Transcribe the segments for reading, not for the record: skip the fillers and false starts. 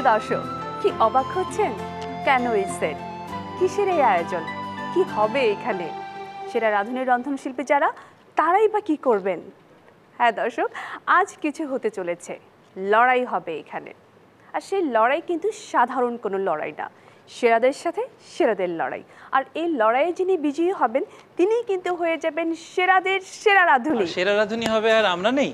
প্রিয় দর্শক, কি অবাক হচ্ছেন? কেন এই সেট? কিসের এই আয়োজন? কি হবে এখানে? সেরা রাঁধুনি রন্ধনশিল্পী যারা, তারাই বা কি করবেন? হ্যাঁ দর্শক, আজ কিছু হতে চলেছে, লড়াই হবে এখানে। আর সেই লড়াই কিন্তু সাধারণ কোনো লড়াই না, সেরাদের সাথে সেরাদের লড়াই। আর এই লড়াইয়ে যিনি বিজয়ী হবেন তিনিই কিন্তু হয়ে যাবেন সেরাদের সেরা রাঁধুনি। সেরা রাঁধুনি হবে আর আমরা নেই?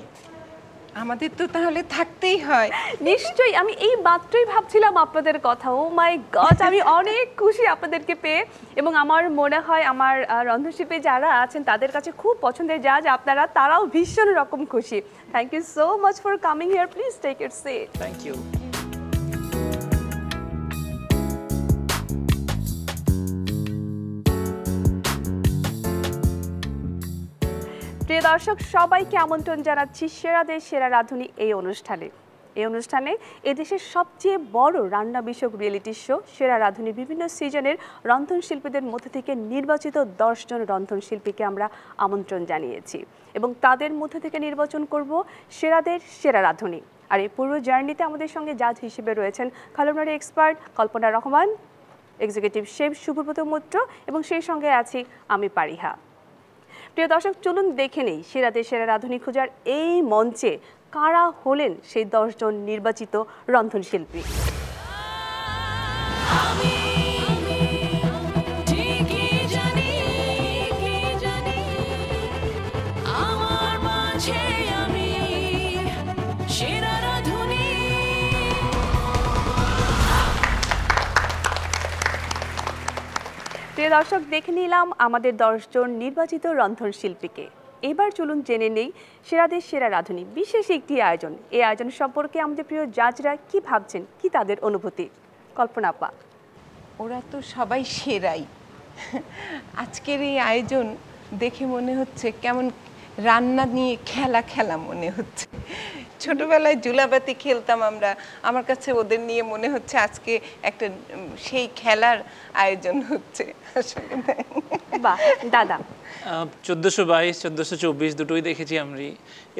আমাদের তো তাহলে থাকতেই হয়। নিশ্চয়ই, আমি এই মাত্রই ভাবছিলাম আপনাদের কথা। ও মাই গড, আমি অনেক খুশি আপনাদেরকে পেয়ে। এবং আমার মনে হয় আমার রন্ধনশিল্পী যারা আছেন তাদের কাছে খুব পছন্দের জাজ আপনারা, তারাও ভীষণ রকম খুশি। Thank you so much for coming here. Please take your seat. Thank you. প্রিয় দর্শক, সবাইকে আমন্ত্রণ জানাচ্ছি সেরাদের সেরা রাঁধুনি এই অনুষ্ঠানে। এই অনুষ্ঠানে এদেশের সবচেয়ে বড় রান্না বিষয়ক রিয়েলিটি শো সেরা রাঁধুনি বিভিন্ন সিজনের রন্ধনশিল্পীদের মধ্যে থেকে নির্বাচিত 10 জন রন্ধনশিল্পীকে আমরা আমন্ত্রণ জানিয়েছি এবং তাদের মধ্যে থেকে নির্বাচন করব সেরাদের সেরা রাঁধুনি। আর এই পুরো জার্নিতে আমাদের সঙ্গে জাজ হিসেবে রয়েছেন culinary এক্সপার্ট কল্পনা রহমান, এক্সিকিউটিভ শেফ শুভব্রত মৈত্র এবং সেই সঙ্গে আছি আমি পারিহা। প্রিয় দর্শক, চলুন দেখে নেই সেরাদের সেরা রাঁধুনি খোঁজার এই মঞ্চে কারা হলেন সেই 10 জন নির্বাচিত রন্ধনশিল্পী। প্রিয় দর্শক, দেখে নিলাম আমাদের 10 জন নির্বাচিত রন্ধনশিল্পীকে। এবার চলুন জেনে নেই সেরাদের সেরা রাঁধুনি বিশেষ একটি আয়োজন। এই আয়োজন সম্পর্কে আমাদের প্রিয় জাজরা কি ভাবছেন, কি তাদের অনুভূতি? কল্পনা আপা। ওরা তো সবাই সেরাই। আজকের এই আয়োজন দেখে মনে হচ্ছে কেমন রান্না নিয়ে খেলা খেলা মনে হচ্ছে। ছোটবেলায় জুলাবাতি খেলতাম আমরা, আমার কাছে ওদের নিয়ে মনে হচ্ছে আজকে একটা সেই খেলার আয়োজন হচ্ছে। আসলে বাহ, দাদা। 1422, 1424 দুটোই দেখেছি আমি,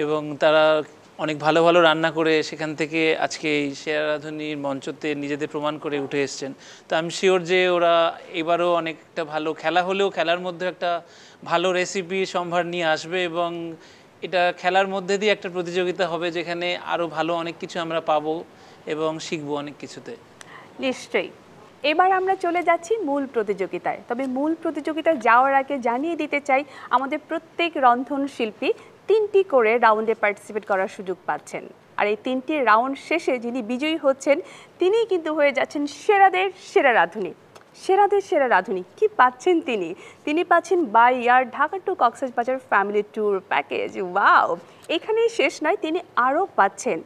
এবং তারা অনেক ভালো ভালো রান্না করে সেখান থেকে আজকে এই সেরা রাঁধুনির মঞ্চতে নিজেদের প্রমাণ করে উঠে এসছেন। তো আমি শিওর যে ওরা এবারও অনেকটা ভালো খেলা হলেও খেলার মধ্যে একটা ভালো রেসিপি সম্ভার নিয়ে আসবে এবং এটা খেলার মধ্যে দিয়ে একটা প্রতিযোগিতা হবে যেখানে আরও ভালো অনেক কিছু আমরা পাবো এবং শিখবো অনেক কিছুতে। নিশ্চয়ই। এবার আমরা চলে যাচ্ছি মূল প্রতিযোগিতায়। তবে মূল প্রতিযোগিতায় যাওয়ার আগে জানিয়ে দিতে চাই আমাদের প্রত্যেক রন্ধনশিল্পী 3টি করে রাউন্ডে পার্টিসিপেট করার সুযোগ পাচ্ছেন। আর এই 3টি রাউন্ড শেষে যিনি বিজয়ী হচ্ছেন তিনিই কিন্তু হয়ে যাচ্ছেন সেরাদের সেরা রাঁধুনি। সেরাদের সেরা রাঁধুনি কি পাচ্ছেন তিনি পাচ্ছেন by year Dhaka to Cox's Bazar family tour package. Wow, এখানেই শেষ নয়, তিনি আরও পাচ্ছেন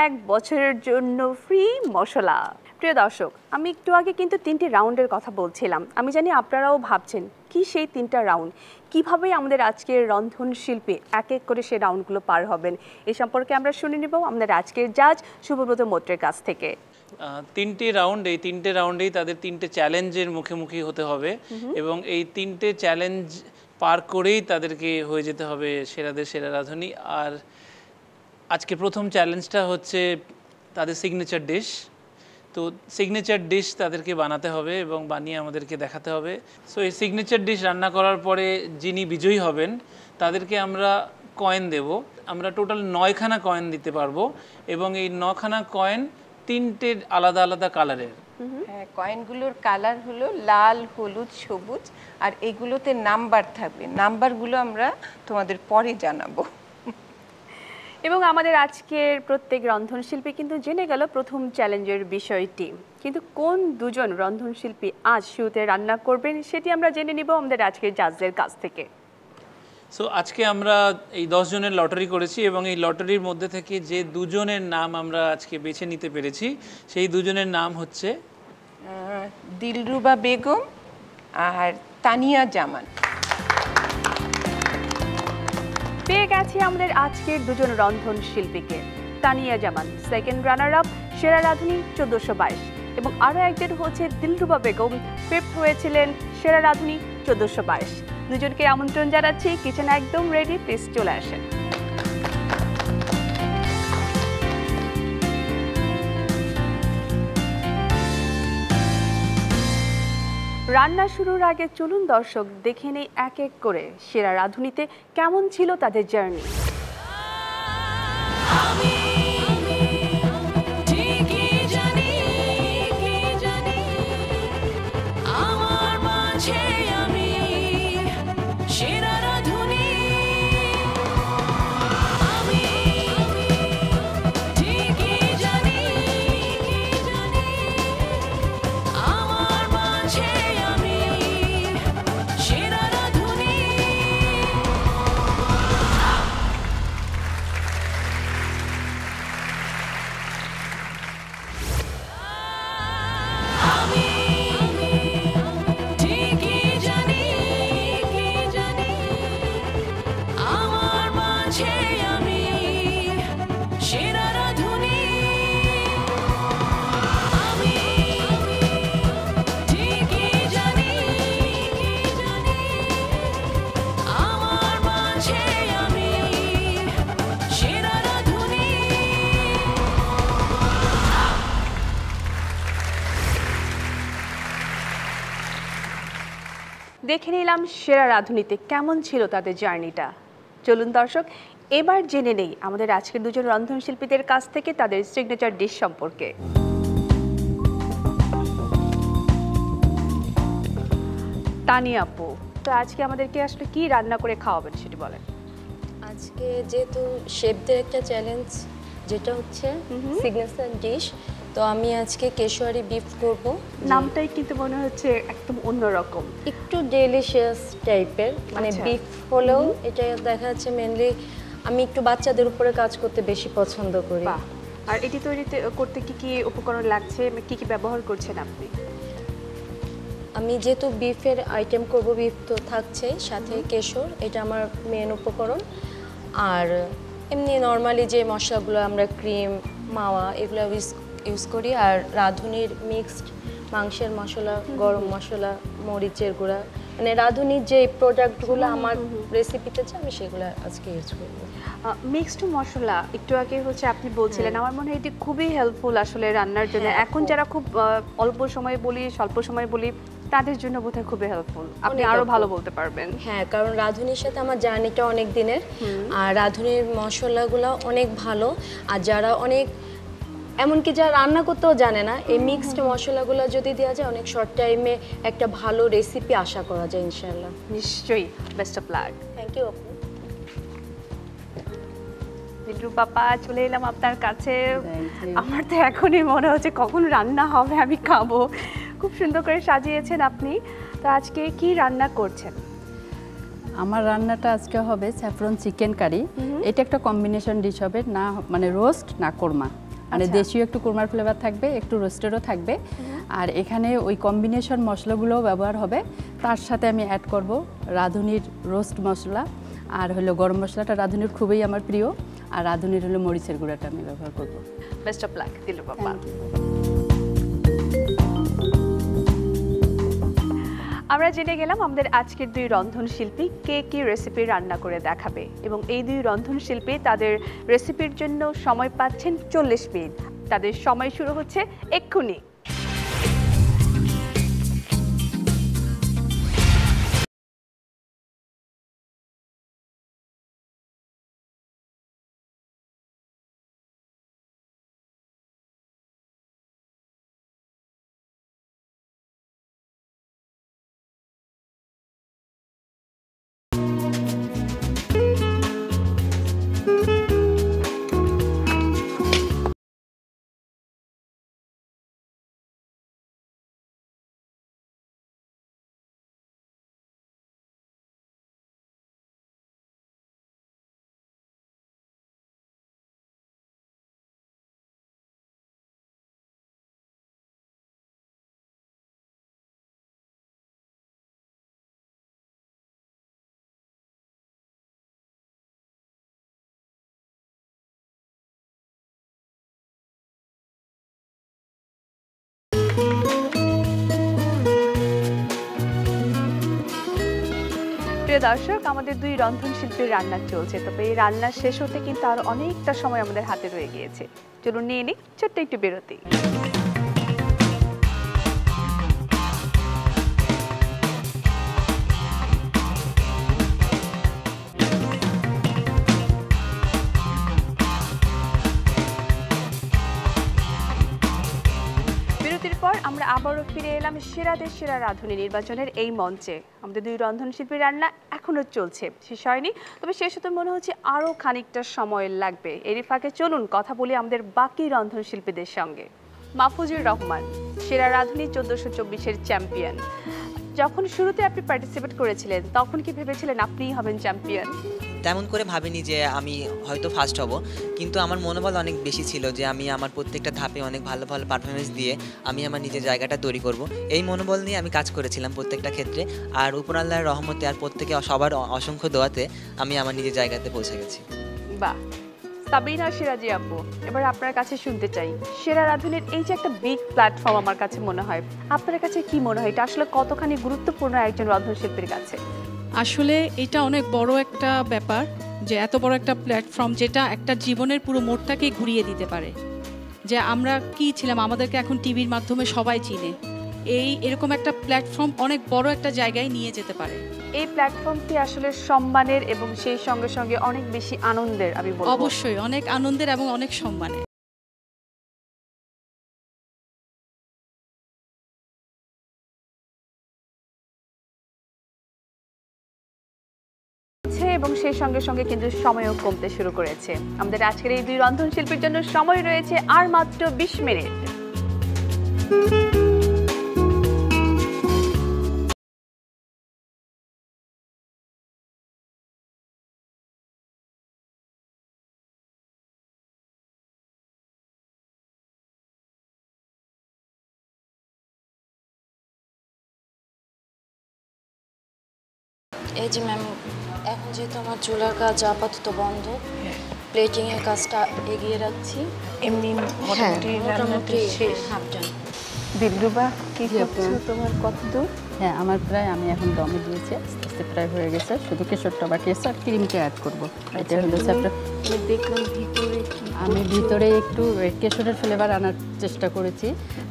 1 বছরের জন্য ফ্রি মশলা। প্রিয় দর্শক, আমি একটু আগে কিন্তু 3টি রাউন্ডের কথা বলছিলাম। আমি জানি আপনারাও ভাবছেন কি সেই 3টা রাউন্ড, কীভাবে আমাদের আজকের রন্ধনশিল্পী এক এক করে সেই রাউন্ডগুলো পার হবেন, এই সম্পর্কে আমরা শুনে নেব আমাদের আজকের জাজ শুভব্রত মৈত্রের কাছ থেকে। 3টে রাউন্ড, এই 3টে রাউন্ডেই তাদের 3টে চ্যালেঞ্জের মুখোমুখি হতে হবে এবং এই 3টে চ্যালেঞ্জ পার করেই তাদেরকে হয়ে যেতে হবে সেরাদের সেরা রাঁধুনি। আর আজকে প্রথম চ্যালেঞ্জটা হচ্ছে তাদের সিগনেচার ডিশ। তো সিগনেচার ডিশ তাদেরকে বানাতে হবে এবং বানিয়ে আমাদেরকে দেখাতে হবে। সো এই সিগনেচার ডিশ রান্না করার পরে যিনি বিজয়ী হবেন তাদেরকে আমরা কয়েন দেব। আমরা টোটাল 9খানা কয়েন দিতে পারবো এবং এই 9খানা কয়েন 3টে আলাদা আলাদা কালারের। হ্যাঁ, কয়েনগুলোর কালার হলো লাল, হলুদ, সবুজ, আর এগুলোতে নাম্বার থাকবে। নাম্বারগুলো আমরা তোমাদের পরে জানাবো। এবং আমাদের আজকের প্রত্যেক রন্ধনশিল্পী কিন্তু জেনে গেল প্রথম চ্যালেঞ্জের বিষয়টি, কিন্তু কোন 2 জন রন্ধনশিল্পী আজ শুরুতে রান্না করবেন সেটি আমরা জেনে নিব আমাদের আজকের জাজদের কাছ থেকে। সো আজকে আমরা এই 10 জনের লটারি করেছি এবং এই লটারির মধ্যে থেকে যে 2 জনের নাম আমরা আজকে বেছে নিতে পেরেছি সেই 2 জনের নাম হচ্ছে দিলরুবা বেগম আর তানিয়া জামান। পেয়ে গেছি আমাদের আজকের 2 জন রন্ধনশিল্পীকে। তানিয়া জামান সেকেন্ড রানার আপ সেরা রাঁধুনি 1422 এবং আরও একজন হচ্ছে দিলরুবা বেগম, ফিফথ হয়েছিলেন সেরা রাঁধুনি 1422। দুজনকে আমন্ত্রণ জানাচ্ছি, কিচেন একদম রেডি, প্লিজ চলে আসেন। রান্না শুরুর আগে চলুন দর্শক দেখে নেই এক এক করে সেরা রাঁধুনিতে কেমন ছিল তাদের জার্নি। দেখে নিলাম সেরা রাঁধুনিতে কেমন ছিল তাদের জার্নিটা। চলুন দর্শক এবার জেনে নেই আমাদের আজকের দুজন রন্ধনশিল্পীদের কাছ থেকে তাদের সিগনেচার ডিশ সম্পর্কে। তানিয়া আপু, তো আজকে আমাদেরকে আসলে কি রান্না করে খাওয়াবেন সেটি বলেন। আজকে যেহেতু শেফদের একটা চ্যালেঞ্জ যেটা হচ্ছে সিগনেচার ডিশ, তো আমি আজকে কেশোয়ারি বিফ করব। নামটাই কিন্তু মনে হচ্ছে একদম অন্যরকম, একটু ডেলিশিয়াস টাইপের, মানে বিফ হলেও এটা দেখা যাচ্ছে মেনলি আমি একটু বাচ্চাদের উপরে কাজ করতে বেশি পছন্দ করি। আর এটি তৈরি করতে কি কি উপকরণ লাগছে, কি কি ব্যবহার করছেন আপনি? আমি যেহেতু বিফের আইটেম করব, বিফ তো থাকছেই, সাথে কেশর, এটা আমার মেন উপকরণ। আর এমনি নর্মালি যে মশলাগুলো আমরা ক্রিম, মাওয়া এগুলো ইউজ করি। আর রাঁধুনির মিক্সড মাংসের মশলা, গরম মশলা, মরিচের গুঁড়া, মানে রাঁধুনির যে প্রোডাক্টগুলো আমার রেসিপিতে আছে আমি সেগুলো আজকে ইউজ করব। মিক্সড মশলা একটু আগে হচ্ছে আপনি বলছিলেন, আমার মনে হয় এটি খুবই হেল্পফুল আসলে রান্নার জন্য। এখন যারা খুব অল্প সময় বলি, স্বল্প সময় বলি, তাদের জন্য বোধহয় খুবই হেল্পফুল। আপনি আরো ভালো বলতে পারবেন। হ্যাঁ, কারণ রাঁধুনির সাথে আমার জার্নিটা অনেক দিনের, আর রাঁধুনির মশলাগুলো অনেক ভালো। আর যারা অনেক এমনকি যারা রান্না করতেও জানে না, এই মিক্সড মশলাগুলো যদি দেওয়া যায় অনেক শর্ট টাইমে একটা ভালো রেসিপি আশা করা যায় ইনশাআল্লাহ। নিশ্চয়ই, best of luck. Thank you আপু। জিল্লু পাপা, চলে এলাম আপনার কাছে। আমার তো এখনই মনে হচ্ছে কখন রান্না হবে, আমি খাবো। খুব সুন্দর করে সাজিয়েছেন আপনি। তো আজকে কি রান্না করছেন? আমার রান্নাটা আজকে হবে স্যাফরন চিকেন কারি। এটা একটা কম্বিনেশন ডিশ হবে, না মানে রোস্ট না কোরমা, মানে দেশীয় একটু কোরমার ফ্লেভার থাকবে, একটু রোস্টেরও থাকবে। আর এখানে ওই কম্বিনেশন মশলাগুলোও ব্যবহার হবে। তার সাথে আমি অ্যাড করব রাঁধুনির রোস্ট মশলা, আর হলো গরম মশলাটা রাঁধুনির খুবই আমার প্রিয়, আর রাঁধুনির হলো মরিচের গুঁড়াটা আমি ব্যবহার করব। বেস্ট অফ লাক জিল্লু পাপা। আমরা জেনে গেলাম আমাদের আজকের দুই রন্ধনশিল্পী কে কি রেসিপি রান্না করে দেখাবে, এবং এই দুই রন্ধনশিল্পী তাদের রেসিপির জন্য সময় পাচ্ছেন 40 মিনিট। তাদের সময় শুরু হচ্ছে এক্ষুনি। প্রিয় দর্শক, আমাদের দুই রন্ধনশিল্পীর রান্না চলছে, তবে এই রান্না শেষ হতে কিন্তু আরো অনেকটা সময় আমাদের হাতে রয়ে গিয়েছে। চলুন নিয়ে নিই ছোট্ট একটু বিরতি। আমরা আবারও ফিরে এলাম সেরাদের সেরা রাঁধুনি নির্বাচনের এই মঞ্চে। আমাদের দুই রন্ধনশিল্পীর রান্না এখনো চলছে, শেষ হয়নি, তবে শেষ হতে মনে হচ্ছে আরও খানিকটা সময় লাগবে। এরই ফাঁকে চলুন কথা বলি আমাদের বাকি রন্ধনশিল্পীদের সঙ্গে। মাহফুজুর রহমান, সেরা রাঁধুনি 1424-এর চ্যাম্পিয়ন। যখন শুরুতে আপনি পার্টিসিপেট করেছিলেন তখন কি ভেবেছিলেন আপনিই হবেন চ্যাম্পিয়ন? তেমন করে ভাবিনি যে আমি হয়তো ফার্স্ট হব, কিন্তু আমার মনোবল অনেক বেশি ছিল যে আমি আমার প্রত্যেকটা ধাপে অনেক ভালো ভালো পারফরমেন্স দিয়ে আমি আমার নিজের জায়গাটা তৈরি করব। এই মনোবল নিয়ে আমি কাজ করেছিলাম প্রত্যেকটা ক্ষেত্রে, আর উপর আল্লাহর রহমতে আর প্রত্যেকে সবার অসংখ্য দোয়াতে আমি আমার নিজের জায়গাতে পৌঁছে গেছি। বাহ। সাবিনা সিরাজি আপু, এবার আপনার কাছে শুনতে চাই, সেরা রাঁধুনির এই যে একটা বিগ প্ল্যাটফর্ম আমার কাছে মনে হয়, আপনার কাছে কি মনে হয় এটা আসলে কতখানি গুরুত্বপূর্ণ একজন রন্ধনশিল্পীর কাছে? আসলে এটা অনেক বড় একটা ব্যাপার যে এত বড় একটা প্ল্যাটফর্ম যেটা একটা জীবনের পুরো মোড়টাকে ঘুরিয়ে দিতে পারে। যে আমরা কি ছিলাম, আমাদেরকে এখন টিভির মাধ্যমে সবাই চিনে, এরকম একটা প্ল্যাটফর্ম অনেক বড় একটা জায়গায় নিয়ে যেতে পারে। এই প্ল্যাটফর্মটি আসলে সম্মানের এবং সেই সঙ্গে সঙ্গে অনেক বেশি আনন্দের, আমি বলবো। অবশ্যই অনেক আনন্দের এবং অনেক সম্মানের। এবং সেই সঙ্গে সঙ্গে কিন্তু সময়ও কমতে শুরু করেছে। আমাদের আজকের এই দুই রন্ধনশিল্পীর জন্য সময় রয়েছে আর মাত্র 20 মিনিট। এই যে ম্যাম, এখন যেহেতু আমার চুলার কাজ আপাতত বন্ধ, প্লেটিং এর কাজটা এগিয়ে রাখছি। এমনি মোটামুটি রান্নাটা শেষ। হাফ ডান। দিলরুবা, কি জি আপু। করছো, তোমার কত দূর? হ্যাঁ, আমার প্রায়, আমি এখন দমে দিয়েছি, আস্তে আস্তে প্রায় হয়ে গেছে, শুধু কেশরটা বাকি আছে আর ক্রিমটা অ্যাড করবো। এটা হলো স্যাফরন। আমি দেখলাম ভিতরে কি আমি ভিতরে একটু কেশরের ফ্লেভার আনার চেষ্টা করেছি,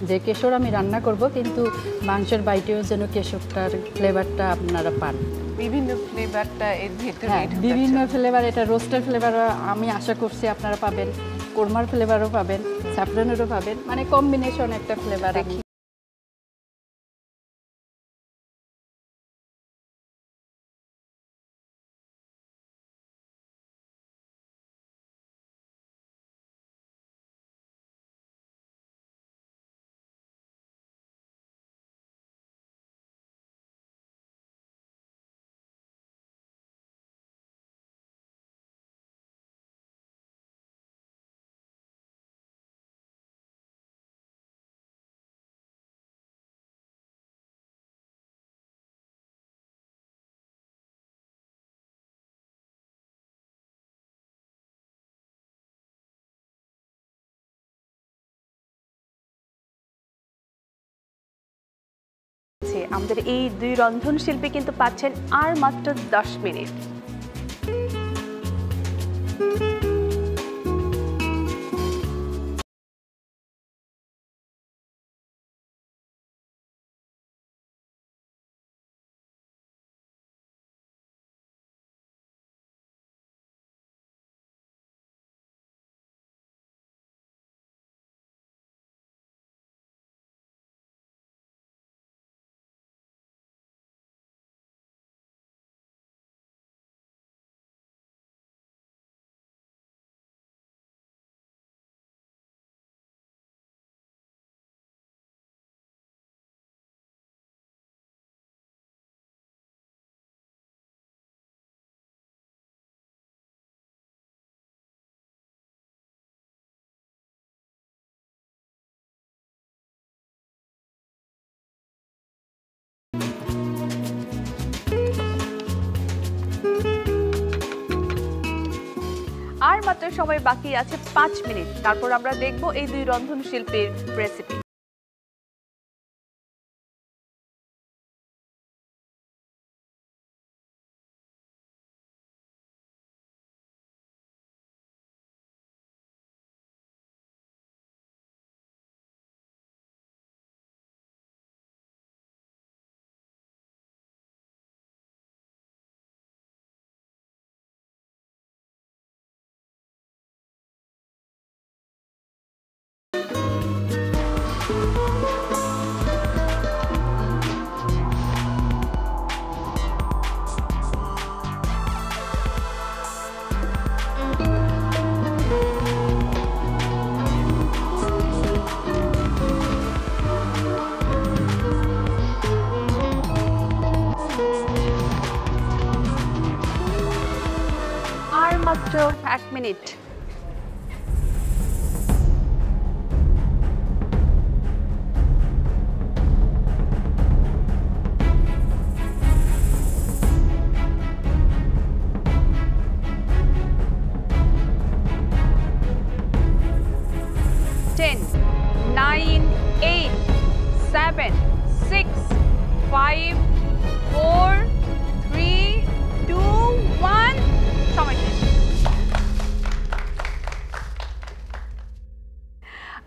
যে কেশর আমি রান্না করব কিন্তু মাংসের বাইটেও যেন কেশরটার ফ্লেভারটা আপনারা পান। বিভিন্ন ফ্লেভারটা এর ভিতরে হ্যাঁ, বিভিন্ন ফ্লেভার, এটা রোস্টের ফ্লেভারও আমি আশা করছি আপনারা পাবেন, কোরমার ফ্লেভারও পাবেন, স্যাফরনেরও পাবেন, মানে কম্বিনেশন একটা ফ্লেভার। আমাদের এই দুই রন্ধনশিল্পী কিন্তু পাচ্ছেন আর মাত্র 10 মিনিট। আর মাত্র সময় বাকি আছে 5 মিনিট, তারপর আমরা দেখব এই দুই রন্ধনশিল্পীর রেসিপি। মিনিট। Nine, 8, 7, 6, 5, 4, 3, 2, 1. সময় শেষ।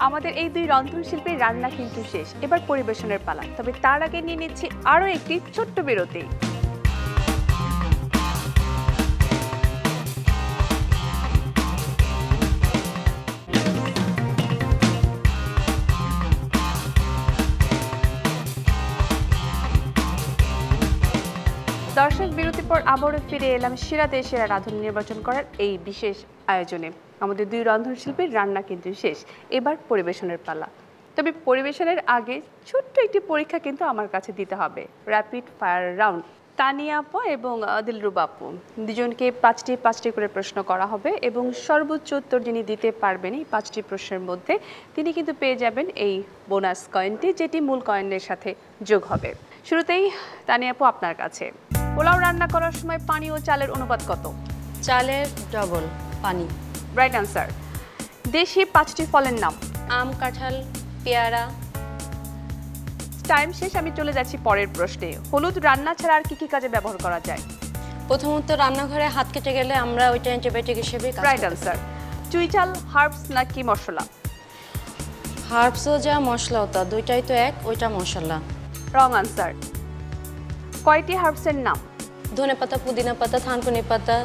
আমাদের এই দুই রন্ধনশিল্পীর রান্না কিন্তু শেষ, এবার পরিবেশনের পালা। তবে তার আগে নিয়ে নিচ্ছি আরও একটি ছোট্ট বিরতি। দর্শক, বিরতির পর আবারও ফিরে এলাম সেরা দেশের রাঁধুনি নির্বাচন করার এই বিশেষ আয়োজনে। আমাদের দুই রন্ধনশিল্পীর রান্না কিন্তু শেষ, এবার পরিবেশনের পালা। তবে পরিবেশনের আগে ছোট্ট একটি পরীক্ষা কিন্তু আমার কাছে দিতে হবে, র্যাপিড ফায়ার রাউন্ড। তানিয়া আপু এবং দিলরুবা আপু দুজনকে 5টি করে প্রশ্ন করা হবে এবং সর্বোচ্চ উত্তর যিনি দিতে পারবেন এই 5টি প্রশ্নের মধ্যে তিনি কিন্তু পেয়ে যাবেন এই বোনাস কয়েনটি, যেটি মূল কয়েনের সাথে যোগ হবে। শুরুতেই তানিয়া আপু আপনার কাছে, পোলাও রান্না করার সময় পানি ও চালের অনুপাত কত? চালের ডবল পানি। Right answer. দেশি 5টি ফলের নাম? আম, কাঁঠাল, পেয়ারা। টাইম শেষ, আমি চলে যাচ্ছি পরের প্রশ্নে। হলুদ রান্না ছাড়া আর কি কি কাজে ব্যবহার করা যায়? প্রথমত রান্নাঘরে হাত কেটে গেলে আমরা ওইটা অ্যান্টিবায়োটিক হিসেবে কাজ রাইট করি। আনসার। চুইঝাল হার্বস নাকি মশলা? হার্বসও যা মশলাও তা, দুইটাই তো এক, ওইটা মশলা। Wrong answer. কয়টি হার্বসের নাম? ধনে পাতা, পুদিনা পাতা, থানকুনি পাতা,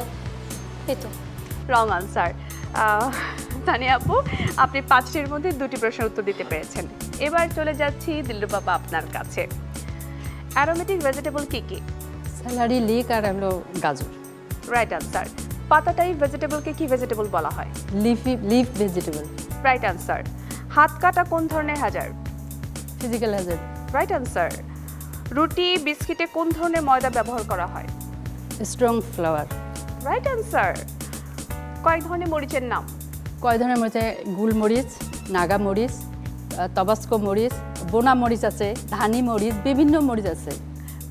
এই তো। Wrong answer. তানিয়া আপু, আপনি 5টির মধ্যে 2টি প্রশ্নের উত্তর দিতে পেরেছেন। এবার চলে যাচ্ছি দিলরুবা আপা আপনার কাছে। অ্যারোমেটিক ভেজিটেবল কি কি? স্যালারি, লিক আর হলো গাজর। Right answer. পাতাটাই ভেজিটেবলকে কি ভেজিটেবল বলা হয়? Leaf vegetable. Right answer. হাত কাটা কোন ধরনের Hazard? Physical Hazard. Right answer. রুটি বিস্কিটে কোন ধরনের ময়দা ব্যবহার করা হয়? Strong flower. Right answer. কয়েক ধরনের মরিচের নাম? কয় ধরনের মরিচ? গুলমরিচ, নাগা মরিচ, তবাস্কো মরিচ, বোনা মরিচ আছে, ধানি মরিচ, বিভিন্ন মরিচ আছে।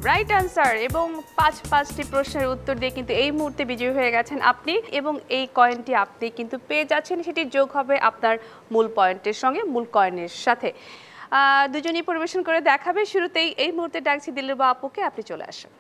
Right answer. এবং 5টি প্রশ্নের উত্তর দিয়ে কিন্তু এই মুহূর্তে বিজয়ী হয়ে গেছেন আপনি, এবং এই কয়েনটি আপনি কিন্তু পেয়ে যাচ্ছেন, সেটি যোগ হবে আপনার মূল পয়েন্টের সঙ্গে, মূল কয়েনের সাথে। দুজনই পরিবেশন করে দেখাবে। শুরুতেই এই মুহূর্তে ডাকছি দিলরুবা আপুকে, আপনি চলে আসুন।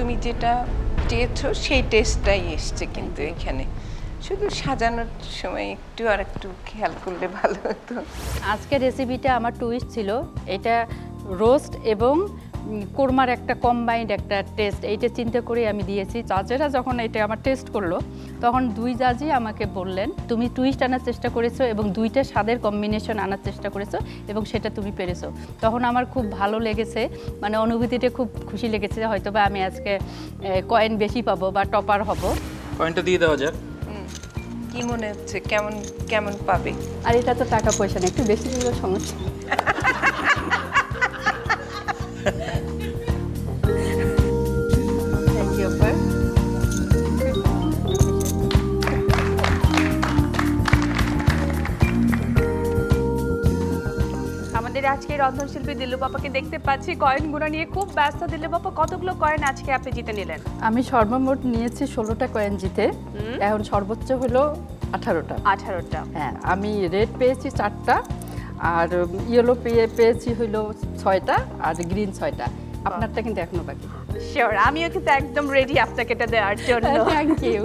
তুমি যেটা চেয়েছো সেই টেস্টটাই এসছে, কিন্তু এখানে শুধু সাজানোর সময় একটু আর একটু খেয়াল করলে ভালো হতো। আজকের রেসিপিটা আমার টুইস্ট ছিল, এটা রোস্ট এবং কোরমার একটা কম্বাইন্ড একটা টেস্ট, এইটা চিন্তা করে আমি দিয়েছি। জাজেরা যখন এটা আমার টেস্ট করলো তখন 2 জাজই আমাকে বললেন তুমি টুইস্ট আনার চেষ্টা করেছো এবং 2টা স্বাদের কম্বিনেশন আনার চেষ্টা করেছো এবং সেটা তুমি পেরেছো। তখন আমার খুব ভালো লেগেছে, মানে অনুভূতিটা খুব খুশি লেগেছে, হয়তো বা আমি আজকে কয়েন বেশি পাবো বা টপার হব। কয়েনটা দিয়ে দেওয়া যাক। কি মনে হচ্ছে, কেমন কেমন পাবে? আর এটা তো টাকা পয়সা না, একটু বেশি দিলেও সমস্যা। আমাদের আজকে রন্ধনশিল্পী দিলরুবা আপাকে দেখতে পাচ্ছি কয়েন গুণা নিয়ে খুব ব্যস্ত। দিলরুবা আপা, কতগুলো কয়েন আজকে আপনি জিতে নিলেন? আমি সর্বমোট নিয়েছি 16টা কয়েন জিতে, এখন সর্বোচ্চ হলো 18টা। 18টা। হ্যাঁ, আমি রেড পেয়েছি 4টা, আর ইয়েলো পেয়েছি হলো 6টা, আর গ্রিন 6টা। আপনারটা কিন্তু এখনো বাকি। শিওর, আমিও কিন্তু একদম রেডি আপনাকে এটা দেওয়ার জন্য। Thank you.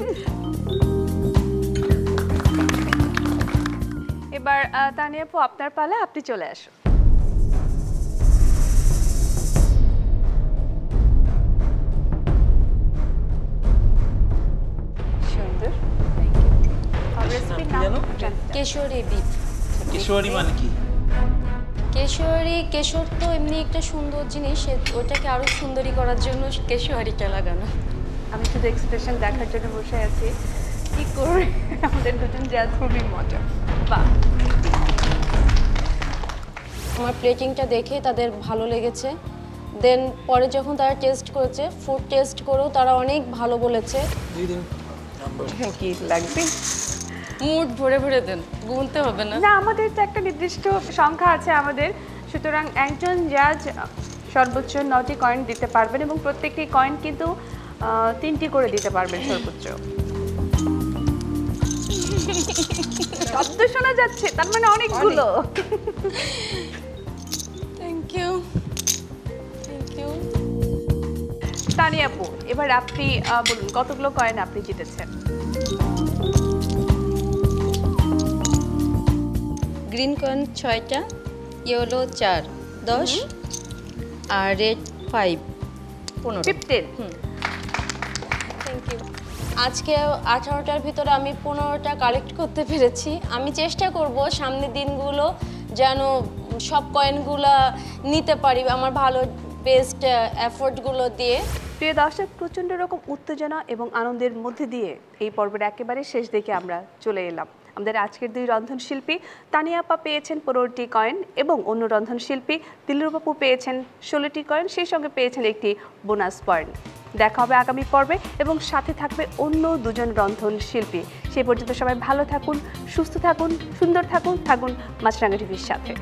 এবার তানিয়া আপু আপনার পালা, আপনি চলে আসুন। সুন্দর। রেসিপির নাম? কেশরি বিফ। কেশোয়ারি মানে কি? কেশর তো এমনি একটা সুন্দর জিনিস, ওটাকে আরো সুন্দরী করার জন্য কেশোয়ারিটা লাগানো। আমি শুধু এক্সপ্রেশন দেখার জন্য বসে আছি, কি করে আমাদের দুজন জাজ। খুবই মজা। বাহ, আমার প্লেটিংটা দেখে তাদের ভালো লেগেছে। দেন পরে যখন তারা টেস্ট করেছে, ফুড টেস্ট করেও তারা অনেক ভালো বলেছে। কি লাগবে? মুড ভরে ভরে দেন, গুনতে হবে না। না আমাদের তো একটা নির্দিষ্ট সংখ্যা আছে আমাদের, সুতরাং একজন জাজ সর্বোচ্চ 9টি কয়েন দিতে পারবেন এবং প্রত্যেকটি কয়েন কিন্তু 3টি করে দিতে পারবেন সর্বোচ্চ। শব্দ শোনা যাচ্ছে, তার মানে অনেকগুলো। Thank you, thank you. Tania আপু, এবার আপনি বলুন কতগুলো কয়েন আপনি জিতেছেন? গ্রিন কয়েন 6টা, ইয়েলো 4, 10, আর রেড 5, 15। 15। Thank you. আজকে 18টার ভিতরে আমি 15টা কালেক্ট করতে পেরেছি। আমি চেষ্টা করব সামনের দিনগুলো যেন সব কয়েনগুলো নিতে পারি আমার ভালো বেস্ট এফোর্টগুলো দিয়ে। প্রিয় দর্শক, প্রচণ্ড রকম উত্তেজনা এবং আনন্দের মধ্যে দিয়ে এই পর্বের একেবারে শেষ দিকে আমরা চলে এলাম। আমাদের আজকের 2 রন্ধনশিল্পী তানিয়া আপা পেয়েছেন 15টি কয়েন এবং অন্য রন্ধনশিল্পী দিলরুবা আপু পেয়েছেন 16টি কয়েন, সেই সঙ্গে পেয়েছেন একটি বোনাস পয়েন্ট। দেখা হবে আগামী পর্বে এবং সাথে থাকবে অন্য 2জন রন্ধনশিল্পী। সেই পর্যন্ত সবাই ভালো থাকুন, সুস্থ থাকুন, সুন্দর থাকুন, থাকুন মাছরাঙা টিভির সাথে।